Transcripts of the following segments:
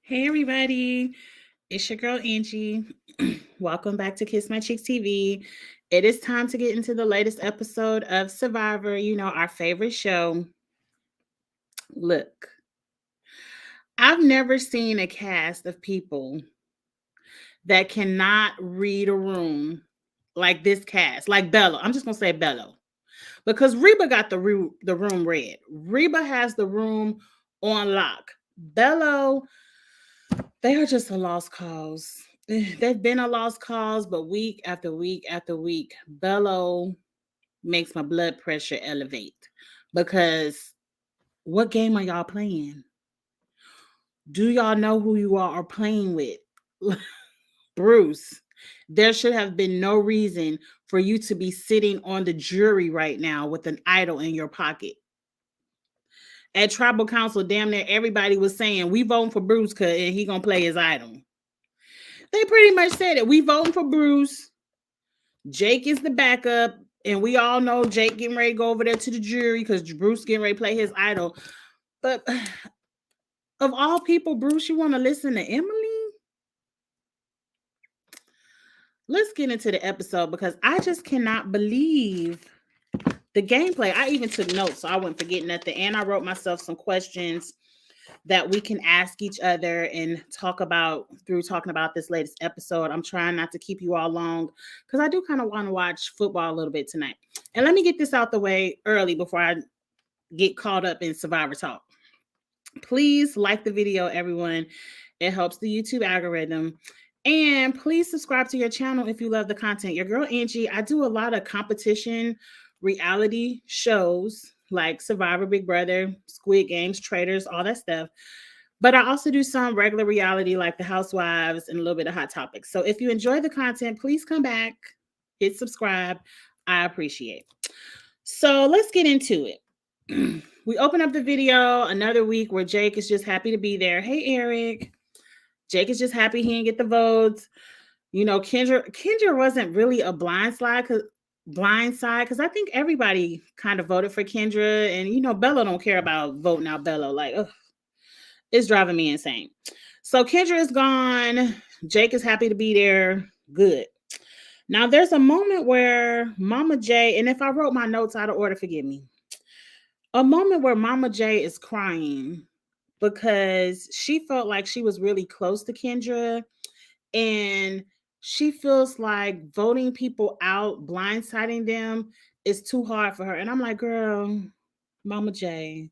Hey everybody, it's your girl Angie. Welcome back to Kiss My Cheeks TV. It is time to get into the latest episode of Survivor, our favorite show. Look, I've never seen a cast of people that cannot read a room like this cast, like Bello. I'm just going to say Bello because Reba got the room read. Reba has the room on lock. Bello, they are just a lost cause. They've been a lost cause, but week after week after week, Bello makes my blood pressure elevate. Because what game are y'all playing? Do y'all know who you all are playing with? Bruce, there should have been no reason for you to be sitting on the jury right now with an idol in your pocket. At tribal council, damn near everybody was saying, we voting for Bruce and he gonna play his idol. They pretty much said it. We voting for Bruce. Jake is the backup, and we all know Jake getting ready to go over there to the jury because Bruce getting ready to play his idol. But of all people, Bruce, you want to listen to Emily? Let's get into the episode because I just cannot believe the gameplay. I even took notes so I wouldn't forget nothing, and I wrote myself some questions that we can ask each other and talk about through talking about this latest episode. I'm trying not to keep you all long because I do kind of want to watch football a little bit tonight. And let me get this out the way early before I get caught up in Survivor Talk. Please like the video, everyone. It helps the YouTube algorithm. And please subscribe to your channel if you love the content. Your girl Angie, I do a lot of competition reality shows like Survivor, Big Brother, Squid Games, Traders, all that stuff. But I also do some regular reality like The Housewives and a little bit of Hot Topics. So if you enjoy the content, please come back, hit subscribe. I appreciate it. So let's get into it. We open up the video another week where Jake is just happy to be there. Hey, Eric. Jake is just happy he didn't get the votes. Kendra wasn't really a blindside because I think everybody kind of voted for Kendra, and Bella don't care about voting out Bella. Like, ugh, it's driving me insane. So Kendra is gone. Jake is happy to be there. Good. Now there's a moment where Mama J, and if I wrote my notes out of order, forgive me. A moment where Mama J is crying because she felt like she was really close to Kendra, and she feels like voting people out, blindsiding them is too hard for her. And I'm like, girl, Mama J,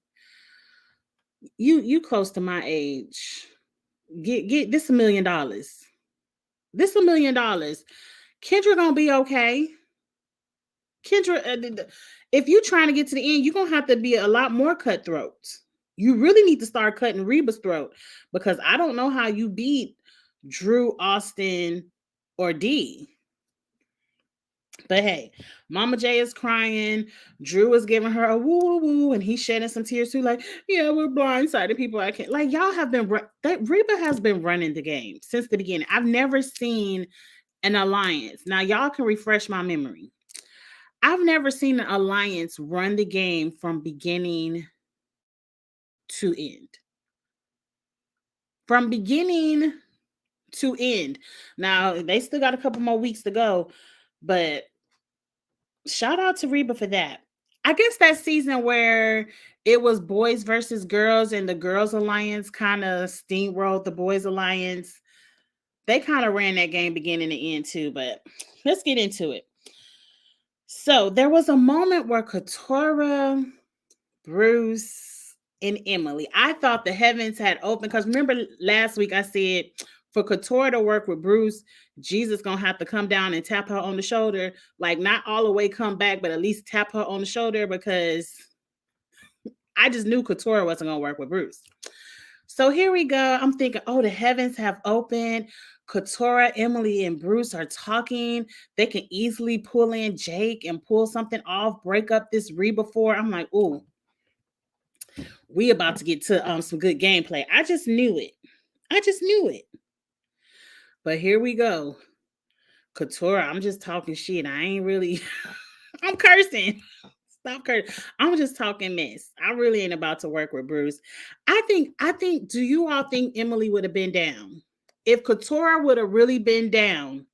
you close to my age. Get this $1 million. This $1 million. Kendra gonna be okay. Kendra, if you trying to get to the end, you're gonna have to be a lot more cutthroat. You really need to start cutting Reba's throat because I don't know how you beat Drew, Austin, or D. But hey, Mama J is crying. Drew is giving her a woo woo woo, and he's shedding some tears too. Like, yeah, we're blindsided people. I can't. Like, y'all have been that Reba has been running the game since the beginning. I've never seen an alliance. Now, y'all can refresh my memory. I've never seen an alliance run the game from beginning to end. From beginning to end. Now, they still got a couple more weeks to go, but shout out to Reba for that. I guess that season where it was boys versus girls and the girls alliance kind of steamrolled the boys alliance. They kind of ran that game beginning to end too, but let's get into it. So there was a moment where Katurah, Bruce, and Emily, I thought the heavens had opened because remember last week I said for Katurah to work with Bruce, Jesus gonna have to come down and tap her on the shoulder, like not all the way come back, but at least tap her on the shoulder because I just knew Katurah wasn't gonna work with Bruce. So here we go. I'm thinking, oh, the heavens have opened. Katurah, Emily, and Bruce are talking. They can easily pull in Jake and pull something off, break up this Reba 4. I'm like, oh, we about to get to some good gameplay. I just knew it. I just knew it. But here we go. Katurah, I'm just talking shit. I ain't really, I'm cursing. Stop, Kurt. I'm just talking mess. I really ain't about to work with Bruce. I think, do you all think Emily would have been down? If Katora would have really been down,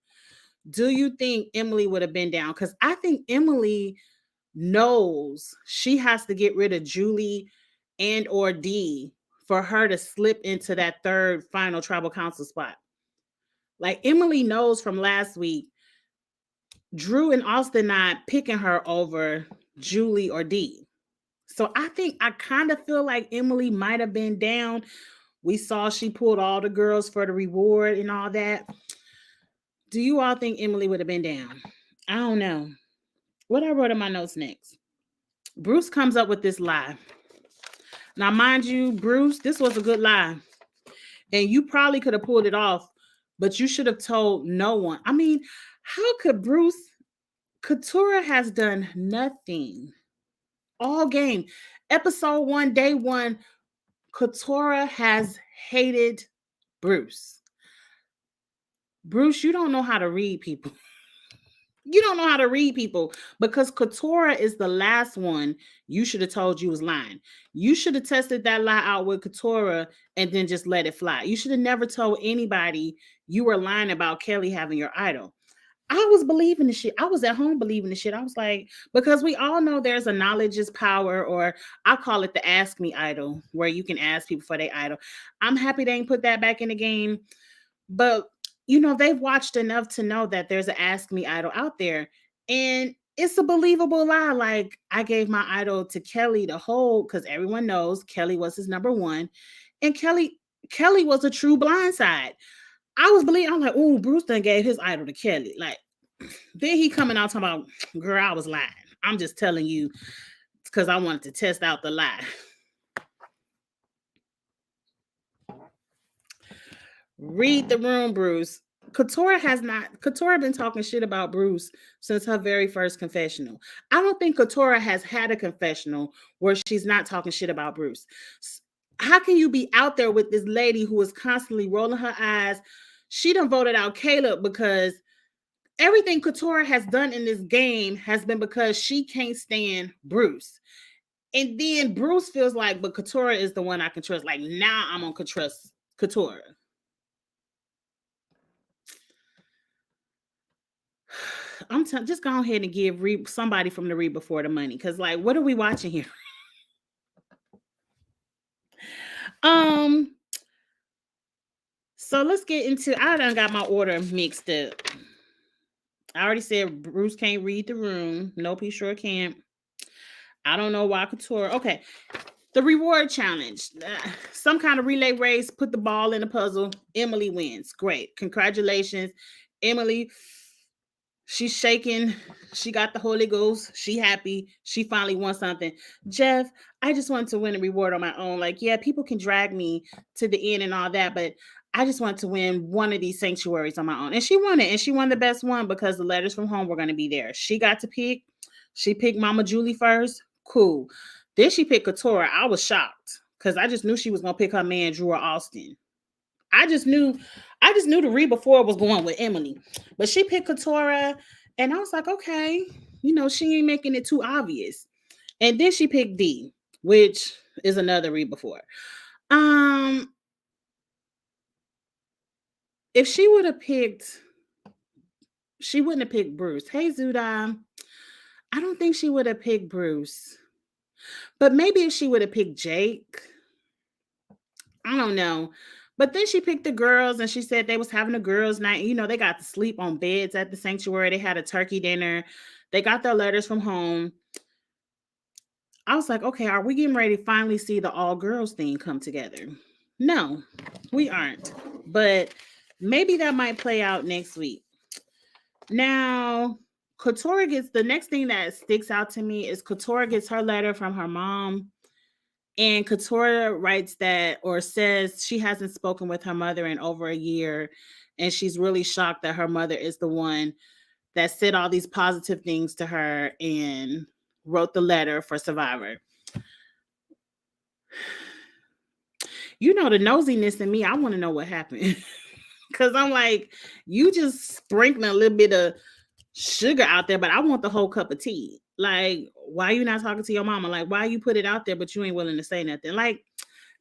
do you think Emily would have been down? Because I think Emily knows she has to get rid of Julie and or D for her to slip into that third final tribal council spot. Like Emily knows from last week, Drew and Austin not picking her over Julie or D. So I kind of feel like Emily might have been down. We saw she pulled all the girls for the reward and all that. Do you all think Emily would have been down? I don't know. What I wrote in my notes next. Bruce comes up with this lie. Now, mind you, Bruce, this was a good lie. And you probably could have pulled it off, but you should have told no one. I mean, how could Bruce? Katura has done nothing all game. Episode 1, day 1, Katura has hated Bruce. Bruce, you don't know how to read people. You don't know how to read people because Katura is the last one you should have told you was lying. You should have tested that lie out with Katura and then just let it fly. You should have never told anybody you were lying about Kelly having your idol. I was believing the shit. I was at home believing the shit. I was like, because we all know there's a knowledge is power, or I call it the ask me idol, where you can ask people for their idol. I'm happy they ain't put that back in the game. But they've watched enough to know that there's an Ask Me Idol out there. And it's a believable lie. Like, I gave my idol to Kelly to hold because everyone knows Kelly was his number one. And Kelly was a true blindside. I was believing, I'm like, oh, Bruce done gave his idol to Kelly. Like, then he coming out talking about, girl, I was lying. I'm just telling you because I wanted to test out the lie. Read the room, Bruce. Katura been talking shit about Bruce since her very first confessional. I don't think Katura has had a confessional where she's not talking shit about Bruce. How can you be out there with this lady who is constantly rolling her eyes? She done voted out Caleb because everything Katura has done in this game has been because she can't stand Bruce. And then Bruce feels like, but Katura is the one I can trust. Like, now I'm gonna trust Katura. Just go ahead and give somebody from the Read Before the Money, because like, what are we watching here? So let's get into. I done got my order mixed up. I already said Bruce can't read the room. Nope, he sure can't. I don't know why Katura. Okay, the reward challenge. Some kind of relay race. Put the ball in the puzzle. Emily wins. Great, congratulations, Emily. She's shaking. She got the Holy Ghost. She happy. She finally won something. Jeff, I just wanted to win a reward on my own. Like, yeah, people can drag me to the end and all that, but I just wanted to win one of these sanctuaries on my own. And she won it. And she won the best one because the letters from home were going to be there. She got to pick. She picked Mama Julie first. Cool. Then she picked Katura. I was shocked because I just knew she was going to pick her man, Drew or Austin. I just knew the Read Before was going with Emily, but she picked Katura, and I was like, okay, she ain't making it too obvious. And then she picked D, which is another Read Before. If she would have picked, she wouldn't have picked Bruce. Hey, Zuda, I don't think she would have picked Bruce, but maybe if she would have picked Jake, I don't know. But then she picked the girls and she said they was having a girls' night. They got to sleep on beds at the sanctuary. They had a turkey dinner. They got their letters from home. I was like, okay, are we getting ready to finally see the all girls thing come together? No, we aren't. But maybe that might play out next week. Now, Katura gets, the next thing that sticks out to me is Katura gets her letter from her mom. And Katura writes that, or says she hasn't spoken with her mother in over a year. And she's really shocked that her mother is the one that said all these positive things to her and wrote the letter for Survivor. The nosiness in me, I want to know what happened. Because I'm like, you just sprinkling a little bit of sugar out there, but I want the whole cup of tea. Like, why you not talking to your mama? Like, why you put it out there, but you ain't willing to say nothing? Like,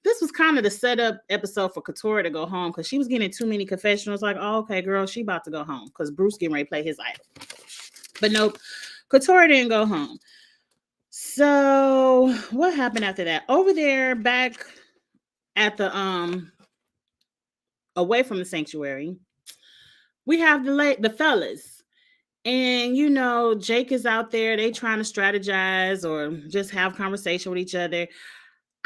this was kind of the setup episode for Katora to go home because she was getting too many confessionals. Like, oh, okay, girl, she about to go home because Bruce getting ready to play his idol. But nope, Katora didn't go home. So what happened after that? Over there, back at the away from the sanctuary, we have the fellas. And you know, Jake is out there, they trying to strategize or just have conversation with each other.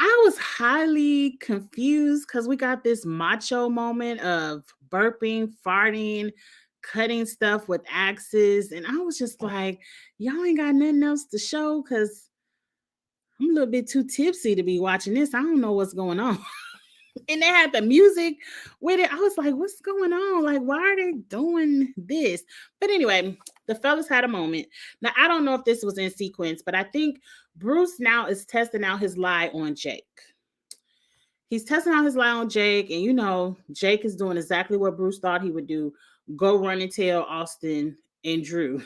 I was highly confused because we got this macho moment of burping, farting, cutting stuff with axes. And I was just like, y'all ain't got nothing else to show because I'm a little bit too tipsy to be watching this. I don't know what's going on. And they had the music with it. I was like, what's going on? Like, why are they doing this? But anyway, the fellas had a moment. Now, I don't know if this was in sequence, but I think Bruce now is testing out his lie on Jake. He's testing out his lie on Jake, and you know, Jake is doing exactly what Bruce thought he would do. Go run and tell Austin and Drew.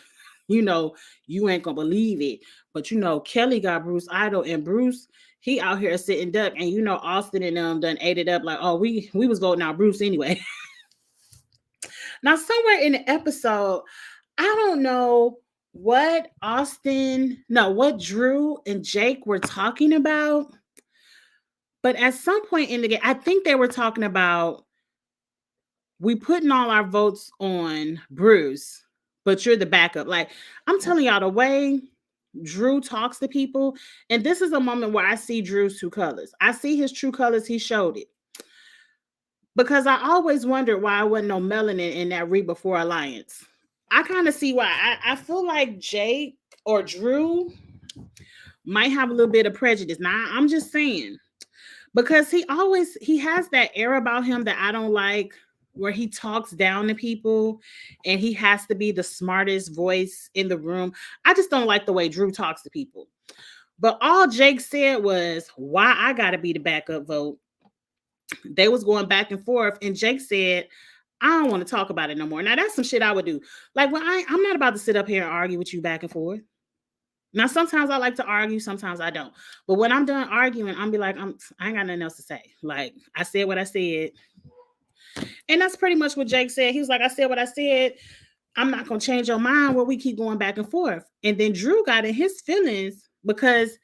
You know, you ain't gonna believe it. But you know, Kelly got Bruce idol, and Bruce, he out here sitting duck, and you know, Austin and them done ate it up like, oh, we was voting out Bruce anyway. Now, somewhere in the episode, I don't know what Drew and Jake were talking about. But at some point in the game, I think they were talking about we putting all our votes on Bruce, but you're the backup. Like, I'm telling y'all, the way Drew talks to people, and this is a moment where I see Drew's true colors. I see his true colors. He showed it. Because I always wondered why I wasn't no melanin in that Reba 4 alliance. I kind of see why. I feel like Jake or Drew might have a little bit of prejudice. Now, I'm just saying. Because he has that air about him that I don't like, where he talks down to people and he has to be the smartest voice in the room. I just don't like the way Drew talks to people. But all Jake said was, why I gotta be the backup vote. They was going back and forth, and Jake said, I don't want to talk about it no more. Now that's some shit I would do. Like, when I'm not about to sit up here and argue with you back and forth. Now, sometimes I like to argue, sometimes I don't. But when I'm done arguing, I'm be like, I ain't got nothing else to say. Like, I said what I said. And that's pretty much what Jake said. He was like, I said what I said. I'm not going to change your mind where we keep going back and forth. And then Drew got in his feelings because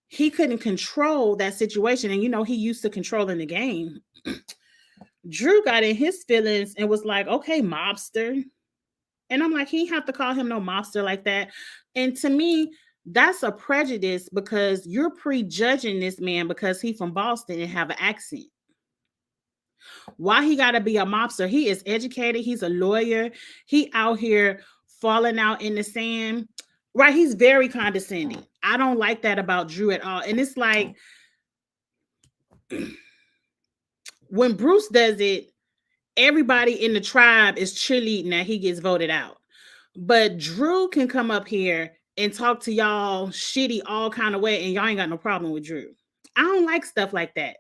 he couldn't control that situation. And, you know, he used to controlling the game. Drew got in his feelings and was like, okay, mobster. And I'm like, he have to call him no mobster like that. And to me, that's a prejudice because you're prejudging this man because he's from Boston and have an accent. Why he got to be a mobster? He is educated. He's a lawyer. He out here falling out in the sand. Right? He's very condescending. I don't like that about Drew at all. And it's like, when Bruce does it, everybody in the tribe is cheerleading that he gets voted out. But Drew can come up here and talk to y'all shitty all kind of way, and y'all ain't got no problem with Drew. I don't like stuff like that.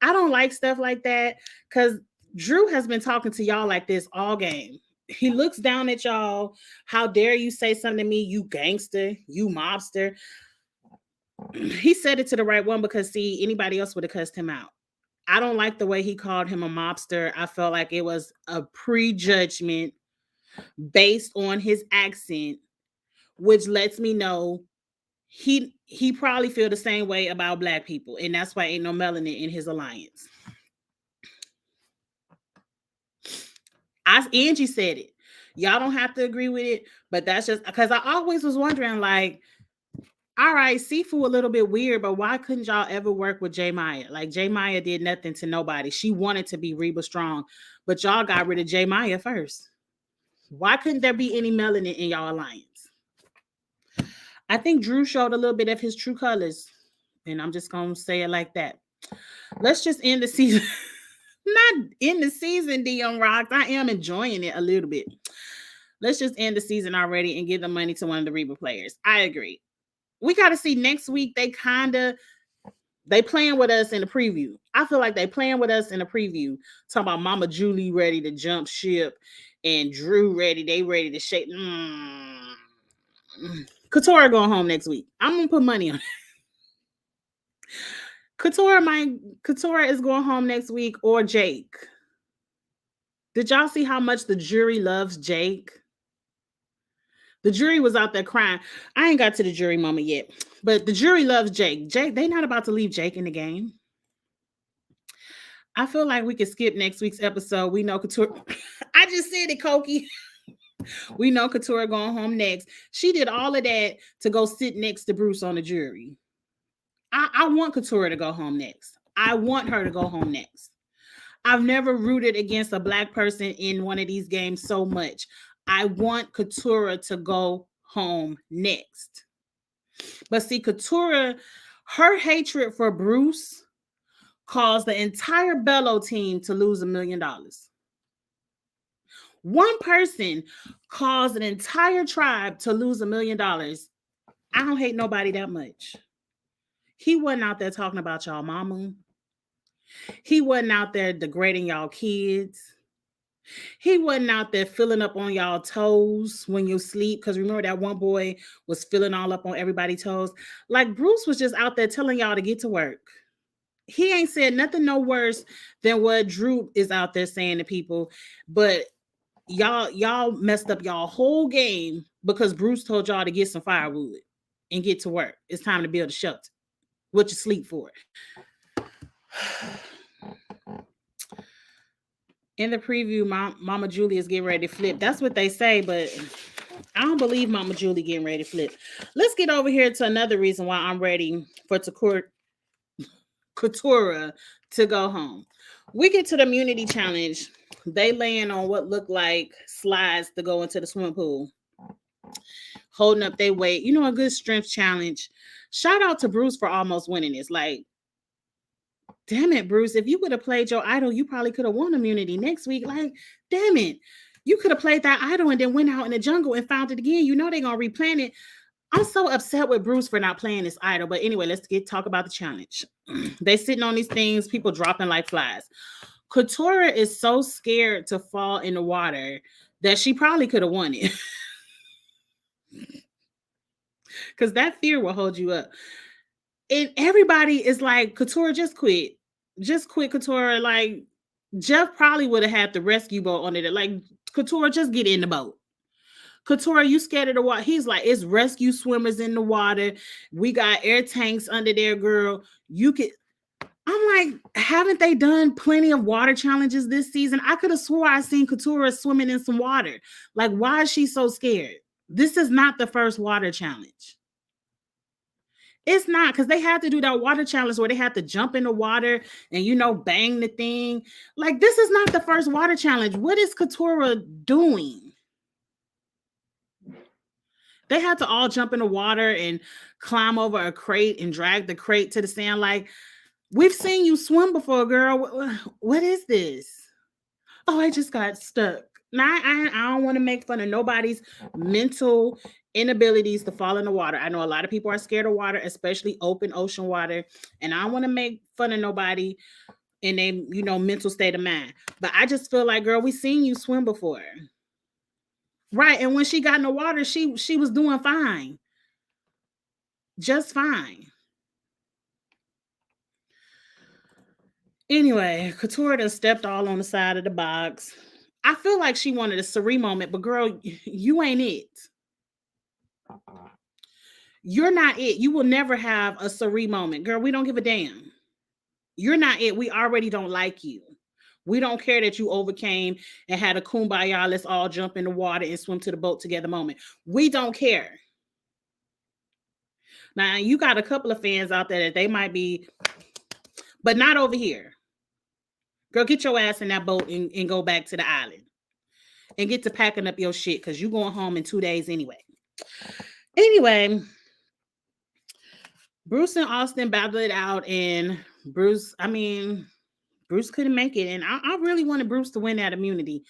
I don't like stuff like that because Drew has been talking to y'all like this all game. He looks down at y'all. How dare you say something to me, you gangster, you mobster. He said it to the right one because, see, anybody else would have cussed him out. I don't like the way he called him a mobster. I felt like it was a prejudgment based on his accent, which lets me know he probably feel the same way about black people, and that's why ain't no melanin in his alliance. Angie said it. Y'all don't have to agree with it, but that's just because I always was wondering, like, all right, Sifu a little bit weird, but why couldn't y'all ever work with J Maya? Like, J Maya did nothing to nobody. She wanted to be Reba Strong, but y'all got rid of J Maya first. Why couldn't there be any melanin in y'all alliance? I think Drew showed a little bit of his true colors, and I'm just going to say it like that. Let's just end the season. Not in the season, Dion Rocks. I am enjoying it a little bit. Let's just end the season already and give the money to one of the Reba players. I agree. We got to see next week. They playing with us in the preview. I feel like they playing with us in the preview. Talking about Mama Julie ready to jump ship and Drew ready. They ready to shake. Couture going home next week. I'm gonna put money on it. Couture is going home next week, or Jake. Did y'all see how much the jury loves Jake? The jury was out there crying. I ain't got to the jury moment yet, but the jury loves Jake. Jake, they not about to leave Jake in the game. I feel like we could skip next week's episode. We know Couture. I just said it, Koki. We know Couture going home next. She did all of that to go sit next to Bruce on the jury. I want Couture to go home next. I want her to go home next. I've never rooted against a Black person in one of these games so much. I want Couture to go home next. But see, Couture, her hatred for Bruce caused the entire Bello team to lose $1 million. One person caused an entire tribe to lose $1 million. I don't hate nobody that much. He wasn't out there talking about y'all mama. He wasn't out there degrading y'all kids. He wasn't out there filling up on y'all toes when you sleep. Because remember that one boy was filling all up on everybody's toes. Like Bruce was just out there telling y'all to get to work. He ain't said nothing no worse than what Drew is out there saying to people. But y'all messed up y'all whole game because Bruce told y'all to get some firewood and get to work. It's time to build a shelter. What you sleep for? In the preview, Mama Julie is getting ready to flip. That's what they say, but I don't believe Mama Julie getting ready to flip. Let's get over here to another reason why I'm ready for Couture to go home. We get to the immunity challenge. They laying on what look like slides to go into the swimming pool, holding up their weight. You know, a good strength challenge. Shout out to Bruce for almost winning this. Like, damn it, Bruce. If you would have played your idol, you probably could have won immunity next week. Like, damn it. You could have played that idol and then went out in the jungle and found it again. You know they're going to replant it. I'm so upset with Bruce for not playing this idol. But anyway, let's talk about the challenge. They sitting on these things, people dropping like flies. Couture is so scared to fall in the water that she probably could have won it. Because that fear will hold you up. And everybody is like, Couture, just quit. Just quit, Couture. Like, Jeff probably would have had the rescue boat on it. Like, Couture, just get in the boat. Couture, you scared of the water? He's like, it's rescue swimmers in the water. We got air tanks under there, girl. You could. I'm like, haven't they done plenty of water challenges this season? I could have swore I seen Couture swimming in some water. Like, why is she so scared? This is not the first water challenge. It's not, because they had to do that water challenge where they had to jump in the water and, you know, bang the thing. Like, this is not the first water challenge. What is Couture doing? They had to all jump in the water and climb over a crate and drag the crate to the sand. Like, we've seen you swim before, girl. What is this? Oh, I just got stuck. Now, I don't want to make fun of nobody's mental inabilities to fall in the water. I know a lot of people are scared of water, especially open ocean water. And I don't want to make fun of nobody in their, you know, mental state of mind. But I just feel like, girl, we seen you swim before. Right. And when she got in the water, she was doing fine. Just fine. Anyway, Couture done stepped all on the side of the box. I feel like she wanted a Cirie moment, but girl, you ain't it. You're not it. You will never have a Cirie moment. Girl, we don't give a damn. You're not it. We already don't like you. We don't care that you overcame and had a kumbaya, let's all jump in the water and swim to the boat together moment. We don't care. Now, you got a couple of fans out there that they might be, but not over here. Girl, get your ass in that boat and go back to the island. And get to packing up your shit, because you're going home in 2 days anyway. Anyway, Bruce and Austin battled it out, and Bruce couldn't make it. And I really wanted Bruce to win that immunity.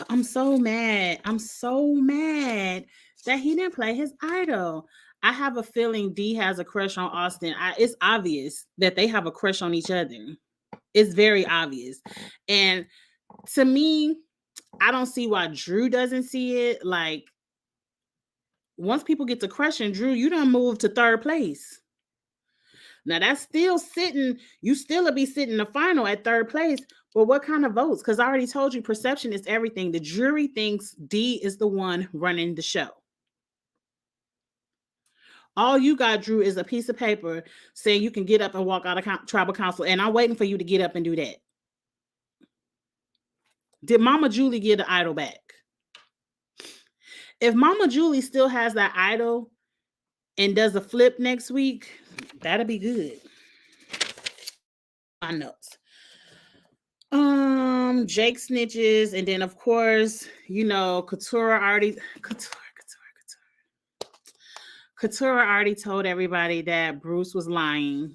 I'm so mad. I'm so mad that he didn't play his idol. I have a feeling D has a crush on Austin. It's obvious that they have a crush on each other. It's very obvious. And to me, I don't see why Drew doesn't see it. Like, once people get to crushing Drew, you done move to third place. Now that's still sitting, you still be sitting in the final at third place. But what kind of votes? Because I already told you perception is everything. The jury thinks D is the one running the show. All you got, Drew, is a piece of paper saying you can get up and walk out of tribal council. And I'm waiting for you to get up and do that. Did Mama Julie get the idol back? If Mama Julie still has that idol and does a flip next week, that'll be good. My notes. Jake snitches, and then of course, Katurah already told everybody that Bruce was lying.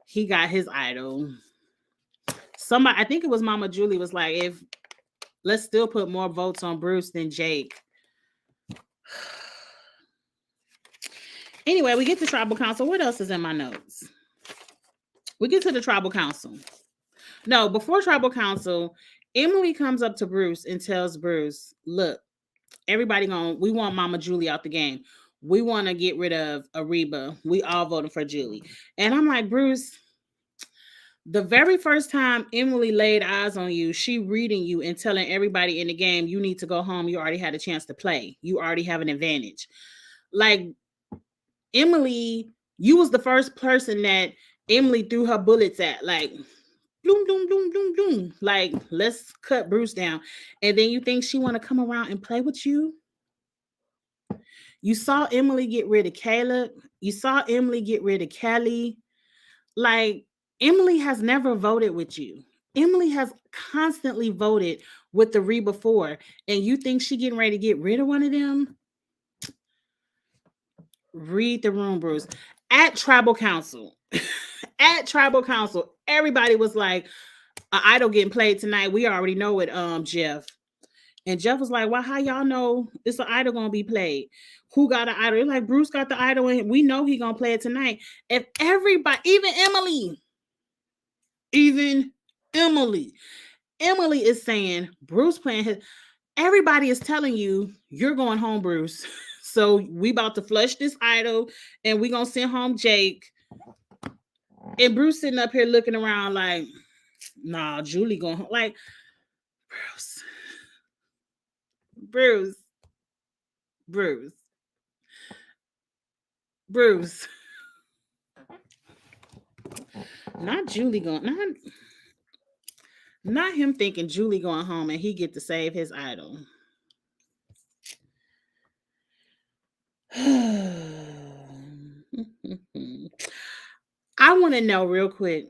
He got his idol. Somebody, I think it was Mama Julie, was like, let's still put more votes on Bruce than Jake. Anyway, we get to tribal council. What else is in my notes? We get to the tribal council. No, before tribal council, Emily comes up to Bruce and tells Bruce, look, everybody we want Mama Julie out the game. We want to get rid of Ariba. We all voted for Julie. And I'm like, Bruce, the very first time Emily laid eyes on you, she reading you and telling everybody in the game, you need to go home. You already had a chance to play. You already have an advantage. Like, Emily, you was the first person that Emily threw her bullets at. Like, bloom, bloom, bloom, bloom, bloom. Like, let's cut Bruce down. And then you think she want to come around and play with you? You saw Emily get rid of Caleb. You saw Emily get rid of Kelly. Like, Emily has never voted with you. Emily has constantly voted with the Reba 4. And you think she getting ready to get rid of one of them? Read the room, Bruce. At tribal council, everybody was like, an idol getting played tonight. We already know it, Jeff. And Jeff was like, well, how y'all know it's an idol gonna be played? Who got an idol? Like, Bruce got the idol and we know he gonna play it tonight. If everybody, even Emily is saying Bruce playing his, everybody is telling you you're going home, Bruce. So we about to flush this idol and we gonna send home Jake. And Bruce sitting up here looking around like, nah, Julie going home. Like, Bruce. Not Julie going, not him thinking Julie going home and he get to save his idol. I want to know real quick.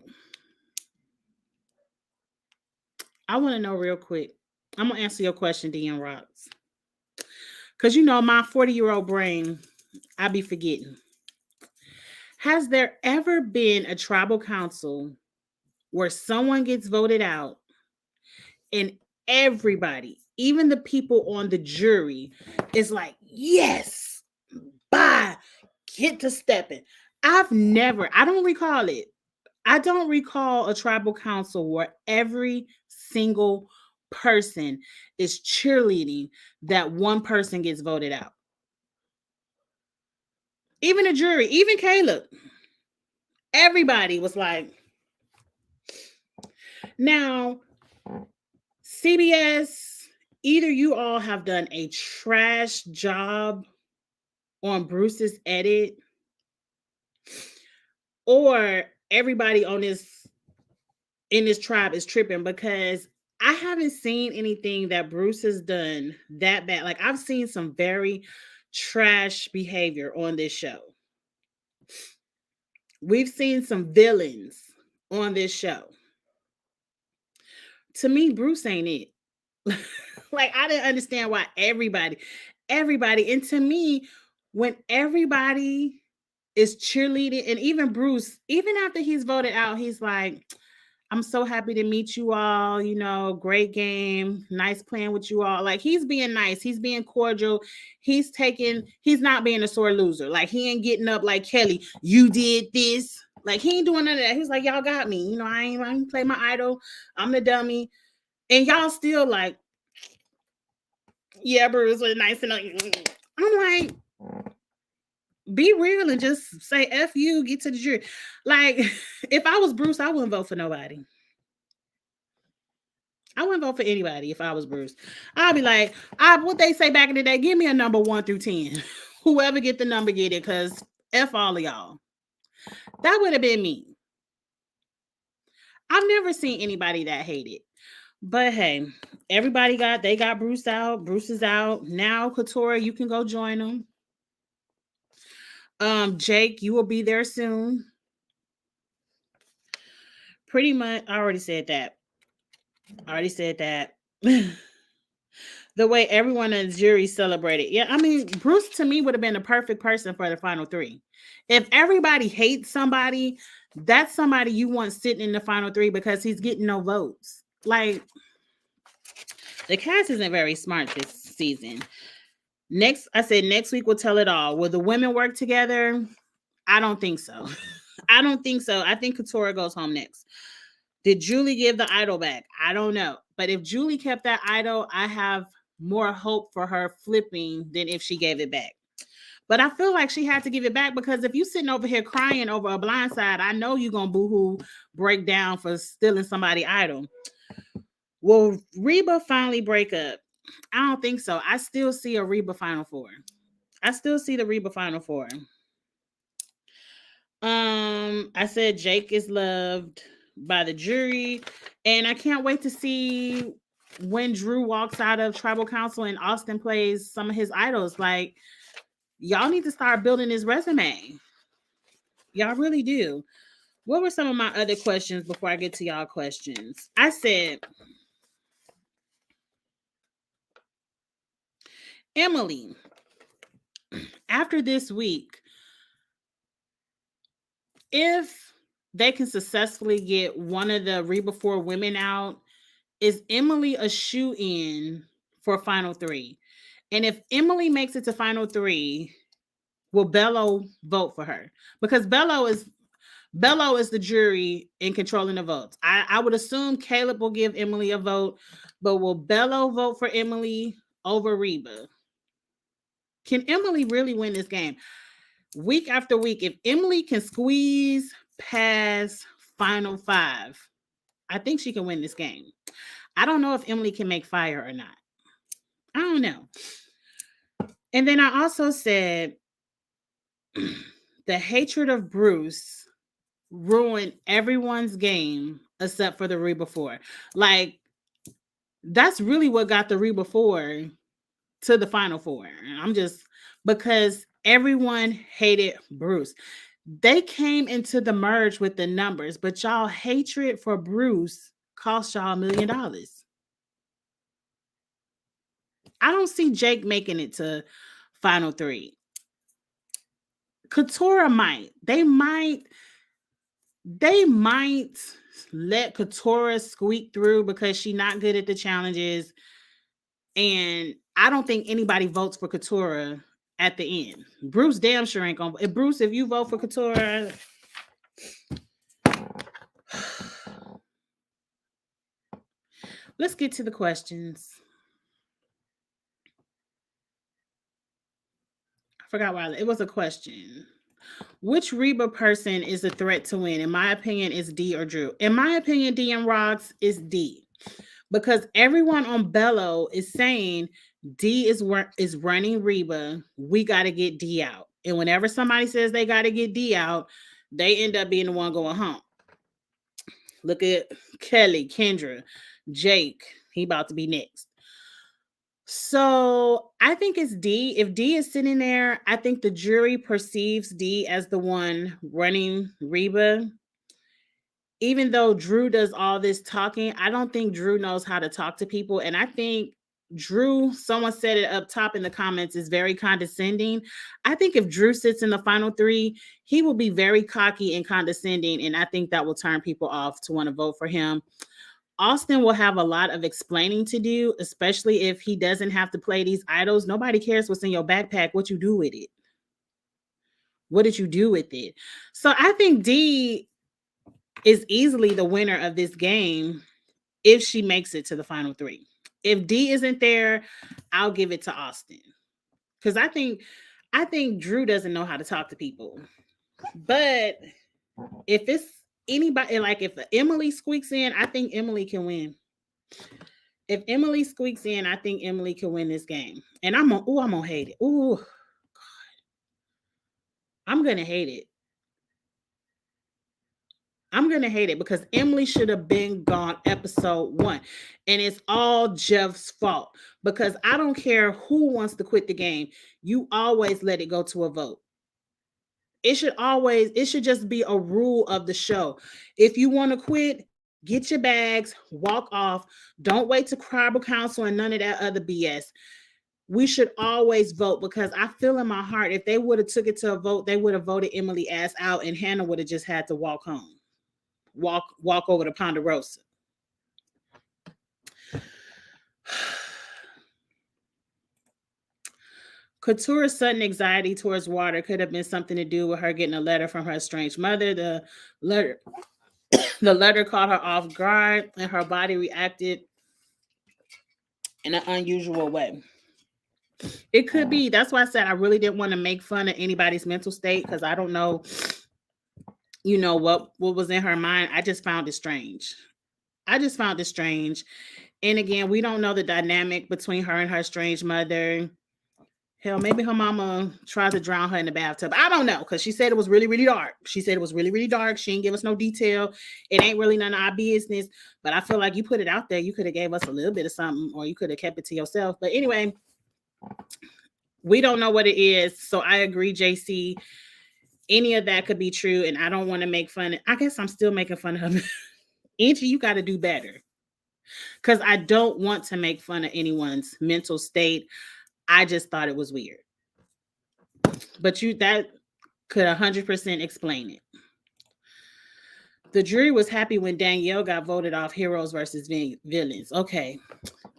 I'm going to answer your question, DM Rocks. Because, my 40-year-old brain, I be forgetting. Has there ever been a tribal council where someone gets voted out and everybody, even the people on the jury, is like, yes, bye, get to stepping? I don't recall it. I don't recall a tribal council where every single person is cheerleading that one person gets voted out. Even the jury, even Caleb, everybody was like, now, CBS, either you all have done a trash job on Bruce's edit, or everybody in this tribe is tripping, because I haven't seen anything that Bruce has done that bad. Like, I've seen some very trash behavior on this show. We've seen some villains on this show. To me, Bruce ain't it. Like, I didn't understand why everybody, and to me, when everybody is cheerleading, and even Bruce, even after he's voted out, he's like, I'm so happy to meet you all, great game, nice playing with you all. Like, he's being nice, he's being cordial, he's not being a sore loser. Like, he ain't getting up like Kelly, you did this. Like, he ain't doing none of that. He's like, y'all got me. I ain't play my idol. I'm the dummy. And y'all still like, yeah, Bruce was nice enough. I'm like, be real and just say F you, get to the jury. Like, if I was Bruce, I wouldn't vote for nobody. I wouldn't vote for anybody if I was Bruce. I'd be like, what they say back in the day, give me a number 1 through 10. Whoever get the number get it, because F all of y'all. That would have been me. I've never seen anybody that hated. But hey, everybody got Bruce out. Bruce is out. Now, Katora, you can go join them. Jake, you will be there soon. Pretty much, I already said that. The way everyone in the jury celebrated. Yeah, I mean, Bruce to me would have been the perfect person for the final 3. If everybody hates somebody, that's somebody you want sitting in the final 3 because he's getting no votes. Like, the cast isn't very smart this season. Next week we'll tell it all. Will the women work together? I don't think so. I think Katora goes home next. Did Julie give the idol back? I don't know. But if Julie kept that idol, I have more hope for her flipping than if she gave it back. But I feel like she had to give it back because if you sitting over here crying over a blind side, I know you're going to boohoo break down for stealing somebody's idol. Will Reba finally break up? I don't think so. I still see a Reba Final Four. I still see the Reba Final Four. I said Jake is loved by the jury, and I can't wait to see when Drew walks out of tribal council and Austin plays some of his idols. Like, y'all need to start building his resume. Y'all really do. What were some of my other questions before I get to y'all questions? I said, Emily, after this week, if they can successfully get one of the Reba 4 women out, is Emily a shoe-in for Final 3? And if Emily makes it to Final 3, will Bello vote for her? Because Bello is the jury in controlling the votes. I would assume Caleb will give Emily a vote, but will Bello vote for Emily over Reba? Can Emily really win this game? Week after week, if Emily can squeeze past Final 5, I think she can win this game. I don't know if Emily can make fire or not. I don't know. And then I also said the hatred of Bruce ruined everyone's game except for the Reba 4. Like, that's really what got the Reba 4 to the Final 4. Because everyone hated Bruce. They came into the merge with the numbers, but y'all hatred for Bruce cost y'all $1 million. I don't see Jake making it to Final 3. Katora might. They might let Katora squeak through because she's not good at the challenges. And I don't think anybody votes for Katora at the end. Bruce damn sure ain't gonna. Bruce, if you vote for Katora, let's get to the questions. I forgot why it was a question. Which Reba person is a threat to win? In my opinion, is D or Drew. In my opinion, DM Rocks is D. Because everyone on Bello is saying D is running Reba. We got to get D out. And whenever somebody says they got to get D out, they end up being the one going home. Look at Kelly, Kendra, Jake. He about to be next. So I think it's D. If D is sitting there, I think the jury perceives D as the one running Reba. Even though Drew does all this talking, I don't think Drew knows how to talk to people. And I think Drew, someone said it up top in the comments, is very condescending. I think if Drew sits in the Final 3, he will be very cocky and condescending. And I think that will turn people off to want to vote for him. Austin will have a lot of explaining to do, especially if he doesn't have to play these idols. Nobody cares what's in your backpack, what you do with it. What did you do with it? So I think D is easily the winner of this game if she makes it to the Final 3. If D isn't there, I'll give it to Austin. Because I think Drew doesn't know how to talk to people. But if it's anybody, like if Emily squeaks in, I think Emily can win. If Emily squeaks in, I think Emily can win this game. And I'm gonna hate it. Ooh, I'm gonna hate it. I'm gonna hate it because Emily should have been gone episode 1. And it's all Jeff's fault. Because I don't care who wants to quit the game, you always let it go to a vote. It should just be a rule of the show. If you want to quit, get your bags, walk off. Don't wait to tribal council and none of that other BS. We should always vote because I feel in my heart if they would have took it to a vote, they would have voted Emily ass out and Hannah would have just had to walk home. Walk over to Ponderosa. Katura's sudden anxiety towards water could have been something to do with her getting a letter from her estranged mother. Letter the letter caught her off guard and her body reacted in an unusual way. It could be. That's why I said I really didn't want to make fun of anybody's mental state because I don't know, what was in her mind. I just found it strange. And again, we don't know the dynamic between her and her estranged mother. Hell, maybe her mama tried to drown her in the bathtub. I don't know because she said it was really, really dark. She said it was really, really dark. She didn't give us no detail. It ain't really none of our business. But I feel like you put it out there. You could have gave us a little bit of something or you could have kept it to yourself. But anyway, we don't know what it is. So I agree, JC. Any of that could be true. And I don't want to make fun. I guess I'm still making fun of her. Angie, you got to do better. Because I don't want to make fun of anyone's mental state. I just thought it was weird. But that could 100% explain it. The jury was happy when Danielle got voted off heroes versus villains. Okay.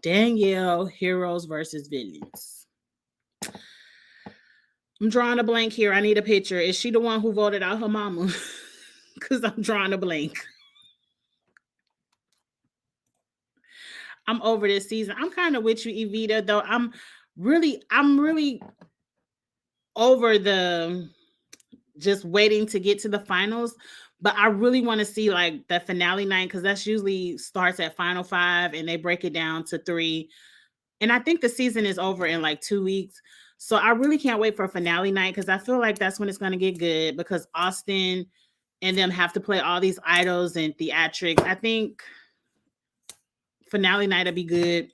Danielle, heroes versus villains. I'm drawing a blank here. I need a picture. Is she the one who voted out her mama? Because I'm drawing a blank. I'm over this season. I'm kind of with you, Evita, though. I'm really over the just waiting to get to the finals. But I really want to see like the finale night because that's usually starts at final 5 and they break it down to 3. And I think the season is over in like 2 weeks. So I really can't wait for finale night because I feel like that's when it's going to get good because Austin and them have to play all these idols and theatrics. I think finale night will be good.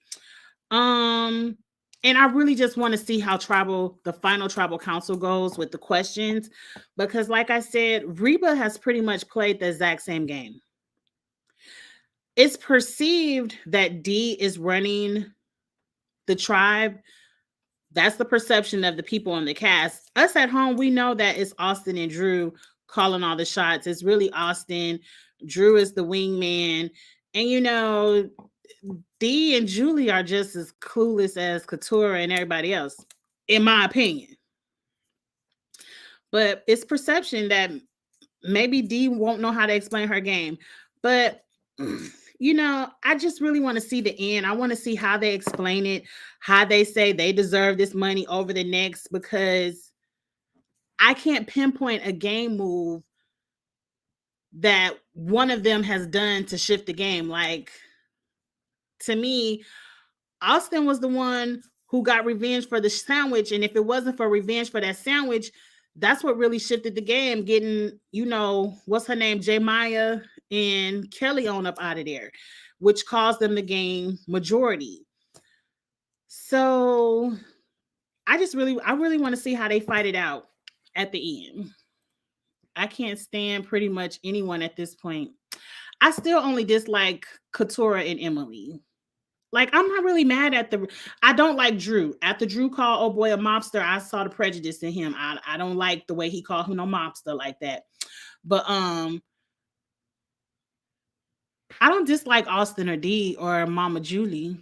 And I really just want to see how the final tribal council goes with the questions. Because like I said, Reba has pretty much played the exact same game. It's perceived that Dee is running the tribe. That's the perception of the people on the cast. Us at home, we know that it's Austin and Drew calling all the shots. It's really Austin. Drew is the wingman. And Dee and Julie are just as clueless as Katurah and everybody else, in my opinion. But it's perception that maybe Dee won't know how to explain her game. But, I just really want to see the end. I want to see how they explain it, how they say they deserve this money over the next, because I can't pinpoint a game move that one of them has done to shift the game. Like, to me, Austin was the one who got revenge for the sandwich. And if it wasn't for revenge for that sandwich, that's what really shifted the game, getting, what's her name? Jemaya and Kelly on up out of there, which caused them to gain majority. So I really want to see how they fight it out at the end. I can't stand pretty much anyone at this point. I still only dislike Katurah and Emily. Like, I'm not really mad at I don't like Drew. After Drew called oh boy a mobster, I saw the prejudice in him. I don't like the way he called him no mobster like that. But I don't dislike Austin or Dee or Mama Julie.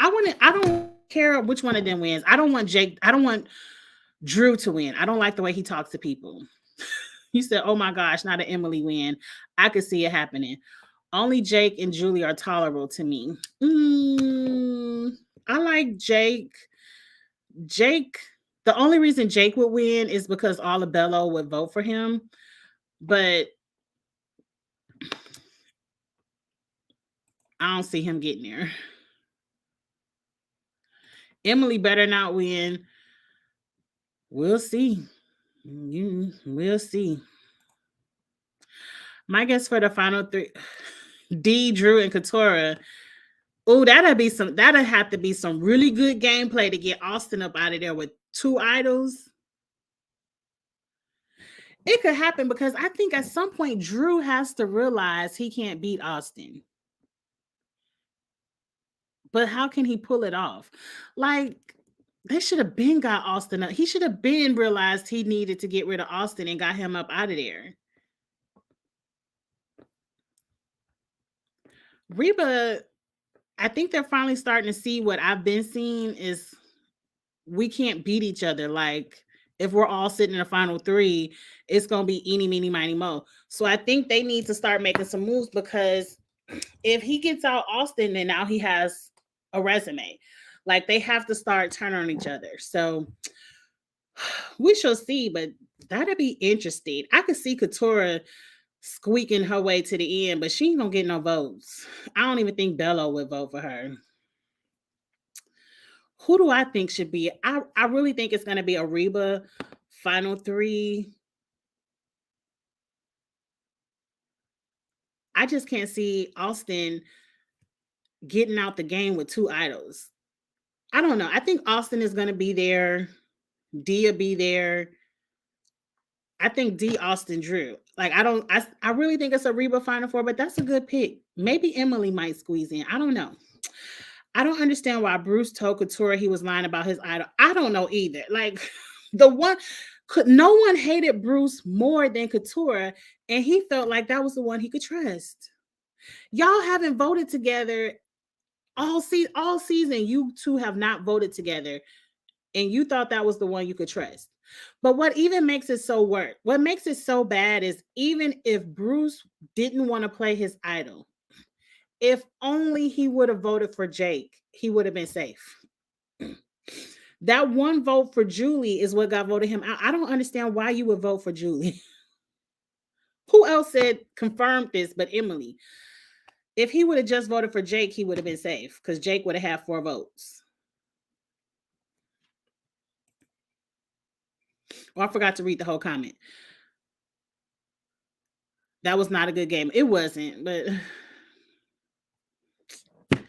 I don't care which one of them wins. I don't want Drew to win. I don't like the way he talks to people. He said, oh my gosh, not an Emily win. I could see it happening. Only Jake and Julie are tolerable to me. I like Jake. Jake The only reason Jake would win is because all of Bello would vote for him. But I don't see him getting there. Emily better not win. We'll see. We'll see. My guess for the final three, D, Drew, and Katurah. Oh, that'd have to be some really good gameplay to get Austin up out of there with 2 idols. It could happen because I think at some point Drew has to realize he can't beat Austin. But how can he pull it off? Like, they should have been got Austin up. He should have been realized he needed to get rid of Austin and got him up out of there. Reba, I think they're finally starting to see what I've been seeing is we can't beat each other. Like, if we're all sitting in the final 3, it's gonna be eeny, meeny, miny, mo. So I think they need to start making some moves because if he gets out Austin, then now he has a resume. Like, they have to start turning on each other. So we shall see, but that'd be interesting. I could see Katurah squeaking her way to the end, but she ain't gonna get no votes. I don't even think Bello would vote for her. Who do I think should be? I really think it's gonna be a Reba final 3. I just can't see Austin getting out the game with 2 idols. I don't know. I think Austin is gonna be there. D will be there. I think D, Austin, Drew. Like, I really think it's a Reba Final Four, but that's a good pick. Maybe Emily might squeeze in. I don't know. I don't understand why Bruce told Katurah he was lying about his idol. I don't know either. Like, no one hated Bruce more than Katurah, and he felt like that was the one he could trust. Y'all haven't voted together all season. You two have not voted together, and you thought that was the one you could trust. But what even makes it so what makes it so bad is even if Bruce didn't want to play his idol, if only he would have voted for Jake, he would have been safe. That one vote for Julie is what got voted him out. I don't understand why you would vote for Julie. Who else said confirmed this but Emily? If he would have just voted for Jake, he would have been safe because Jake would have had 4 votes. Oh, I forgot to read the whole comment. That was not a good game. It wasn't, but I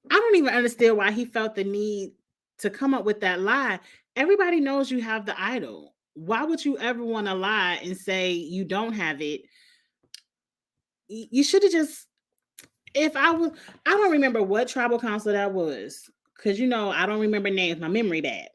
don't even understand why he felt the need to come up with that lie. Everybody knows you have the idol. Why would you ever want to lie and say you don't have it? You should have just, I don't remember what tribal council that was because, I don't remember names. My memory bad.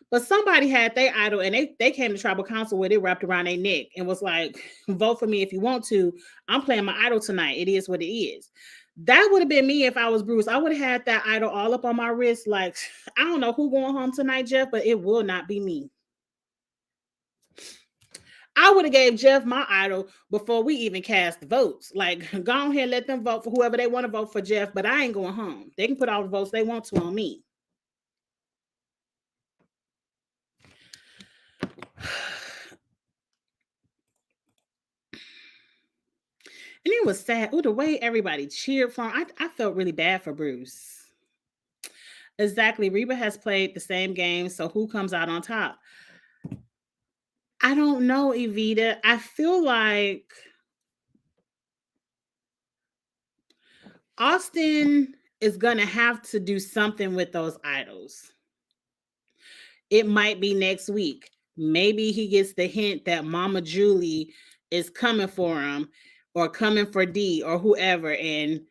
But somebody had their idol and they came to tribal council with it wrapped around their neck and was like, vote for me if you want to. I'm playing my idol tonight. It is what it is. That would have been me if I was Bruce. I would have had that idol all up on my wrist. Like, I don't know who going home tonight, Jeff, but it will not be me. I would have gave Jeff my idol before we even cast the votes. Like, go ahead and let them vote for whoever they want to vote for Jeff, but I ain't going home. They can put all the votes they want to on me. And it was sad. Oh, the way everybody cheered for him. I felt really bad for Bruce. Exactly. Reba has played the same game, so who comes out on top? I don't know, Evita. I feel like Austin is going to have to do something with those idols. It might be next week. Maybe he gets the hint that Mama Julie is coming for him or coming for D or whoever. And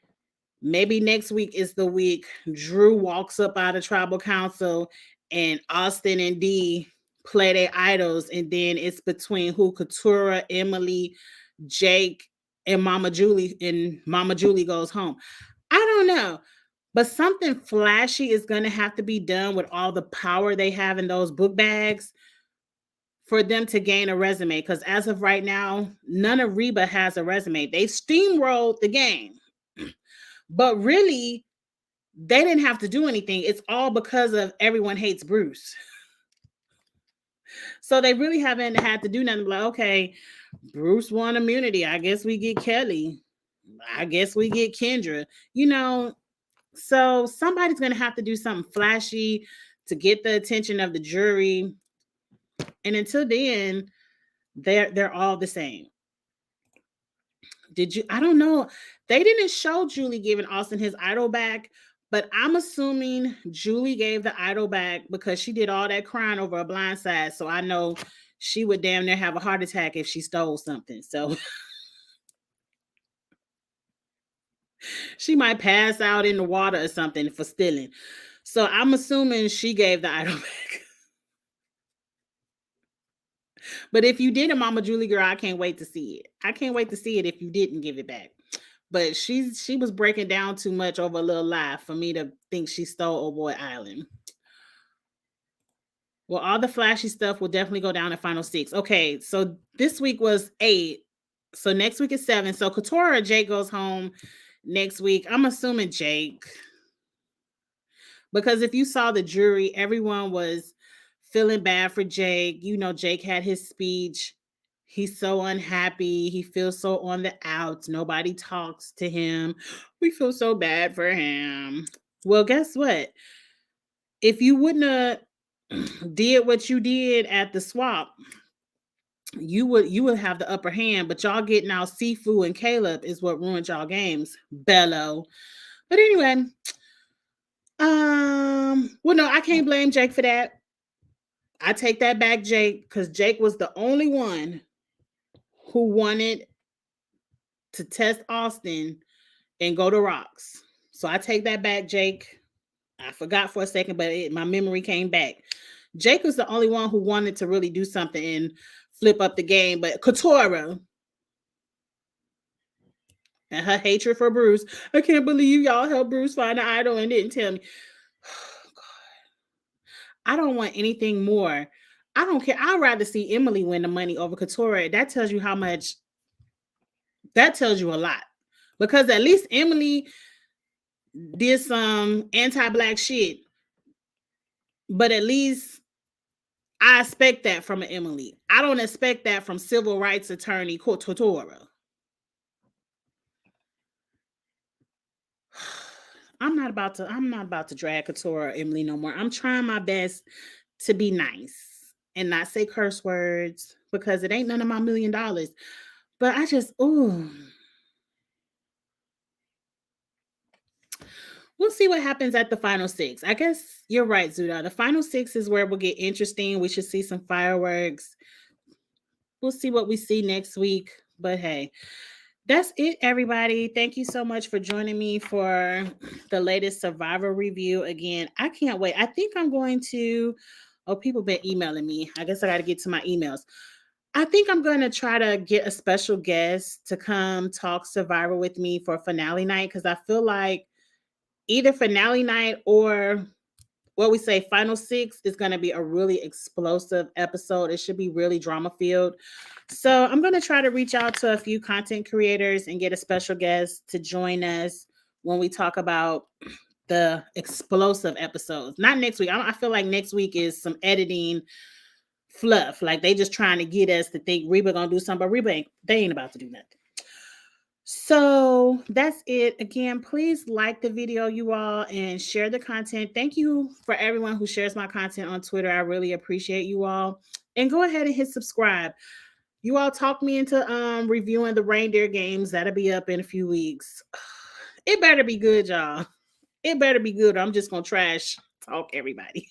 maybe next week is the week Drew walks up out of tribal council and Austin and D play their idols. And then it's between who? Katurah, Emily, Jake, and Mama Julie. And Mama Julie goes home. I don't know. But something flashy is going to have to be done with all the power they have in those book bags for them to gain a resume. Because as of right now, none of Reba has a resume. They steamrolled the game. But really, They didn't have to do anything. It's all because of everyone hates Bruce. So they really haven't had to do nothing. Like, okay, Bruce won immunity. I guess we get Kelly. I guess we get Kendra. You know, so somebody's going to have to do something flashy to get the attention of the jury. And until then, they're all the same. Did you? I don't know. They didn't show Julie giving Austin his idol back, but I'm assuming Julie gave the idol back because she did all that crying over a blind side. So I know she would damn near have a heart attack if she stole something. So she might pass out in the water or something for stealing. So I'm assuming she gave the idol back. But if you did a Mama Julie girl, I can't wait to see it. I can't wait to see it if you didn't give it back. But she was breaking down too much over a little lie for me to think she stole Old Boy Island. Well, all the flashy stuff will definitely go down in Final Six. Okay, so this week was 8. So next week is 7. So Katurah or Jake goes home next week. I'm assuming Jake. Because if you saw the jury, everyone was feeling bad for Jake. You know, Jake had his speech. He's so unhappy. He feels so on the outs. Nobody talks to him. We feel so bad for him. Well, guess what? If you wouldn't have did what you did at the swap, you would have the upper hand. But y'all getting out Sifu and Caleb is what ruined y'all games. Bello. But anyway, well, no, I can't blame Jake for that. I take that back, Jake, because Jake was the only one who wanted to test Austin and go to rocks. So I take that back, Jake. I forgot for a second, but my memory came back. Jake was the only one who wanted to really do something and flip up the game. But Katurah and her hatred for Bruce, I can't believe y'all helped Bruce find an idol and didn't tell me. Oh, God. I don't want anything more. I don't care. I'd rather see Emily win the money over Katurah. That tells you how much. That tells you a lot. Because at least Emily did some anti-black shit. But at least I expect that from an Emily. I don't expect that from civil rights attorney Katurah. I'm not about to drag Katurah or Emily no more. I'm trying my best to be nice and not say curse words because it ain't none of my $1 million. But I just, ooh. We'll see what happens at the final 6. I guess you're right, Zuda. The final 6 is where we'll get interesting. We should see some fireworks. We'll see what we see next week. But hey, that's it, everybody. Thank you so much for joining me for the latest Survivor review. Again, I can't wait. I think I'm going to. Oh, people been emailing me. I guess I got to get to my emails. I think I'm going to try to get a special guest to come talk Survivor with me for finale night because I feel like either finale night or what we say final 6 is going to be a really explosive episode. It should be really drama filled. So I'm going to try to reach out to a few content creators and get a special guest to join us when we talk about the explosive episodes. Not next week. I feel like next week is some editing fluff. Like they just trying to get us to think Reba gonna do something, but Reba they ain't about to do nothing. So that's it. Again, please like the video, you all, and share the content. Thank you for everyone who shares my content on Twitter. I really appreciate you all. And go ahead and hit subscribe. You all talked me into reviewing the reindeer games. That'll be up in a few weeks. It better be good, y'all. It better be good. I'm just gonna trash talk everybody.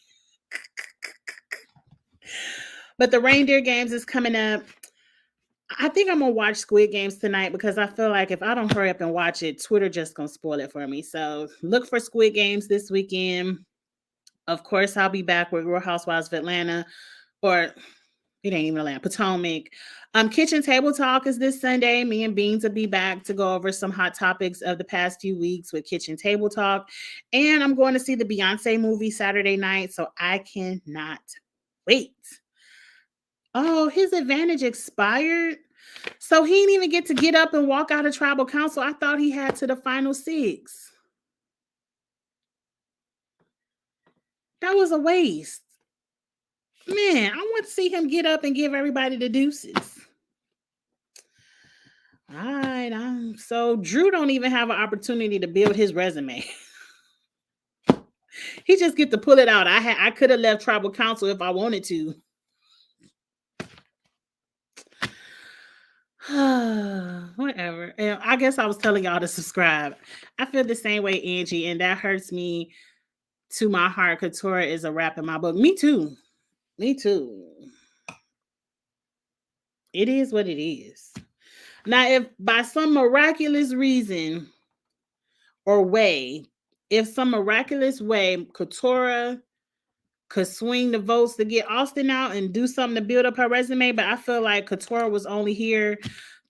But the reindeer games is coming up. I think I'm gonna watch Squid Games tonight because I feel like if I don't hurry up and watch it, Twitter just gonna spoil it for me. So look for Squid Games this weekend. Of course, I'll be back with Real Housewives of Atlanta, or it ain't even Atlanta, Potomac. Kitchen Table Talk is this Sunday. Me and Beans will be back to go over some hot topics of the past few weeks with Kitchen Table Talk. And I'm going to see the Beyonce movie Saturday night, so I cannot wait. Oh, his advantage expired. So he didn't even get to get up and walk out of tribal council. I thought he had to the final 6. That was a waste. Man, I want to see him get up and give everybody the deuces. All right. So Drew don't even have an opportunity to build his resume. He just get to pull it out. I could have left tribal council if I wanted to. Whatever. And I guess I was telling y'all to subscribe. I feel the same way, Angie, and that hurts me to my heart. Katurah is a rap in my book. Me too. Me too. It is what it is. Now, if by some miraculous reason or way, if some miraculous way Katurah could swing the votes to get Austin out and do something to build up her resume, but I feel like Katurah was only here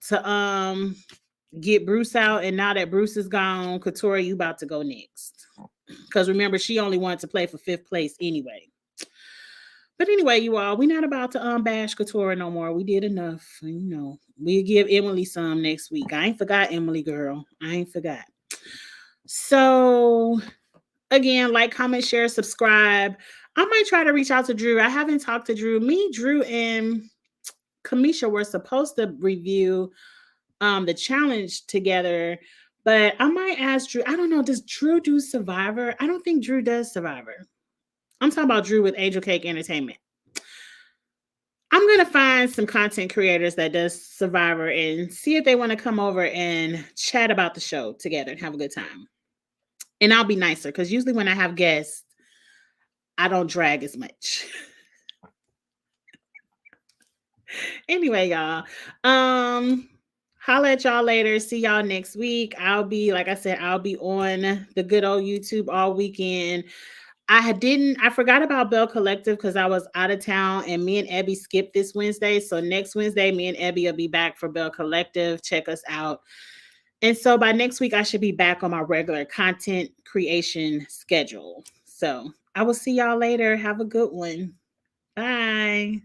to get Bruce out, and now that Bruce is gone, Katurah, you about to go next. Because remember, she only wanted to play for 5th place anyway. But anyway, you all, we're not about to bash Katurah no more. We did enough. We'll give Emily some next week. I ain't forgot Emily, girl. I ain't forgot. So again, like, comment, share, subscribe. I might try to reach out to Drew. I haven't talked to Drew. Me, Drew, and Kamisha were supposed to review the challenge together, but I might ask Drew. I don't know. Does Drew do Survivor? I don't think Drew does Survivor. I'm talking about Drew with Angel Cake Entertainment. I'm going to find some content creators that does Survivor and see if they want to come over and chat about the show together and have a good time. And I'll be nicer because usually when I have guests, I don't drag as much. Anyway, y'all. Holla at y'all later. See y'all next week. I'll be, like I said, I'll be on the good old YouTube all weekend. I forgot about Bell Collective because I was out of town, and me and Ebby skipped this Wednesday. So next Wednesday, me and Ebby will be back for Bell Collective. Check us out. And so by next week, I should be back on my regular content creation schedule. So I will see y'all later. Have a good one. Bye.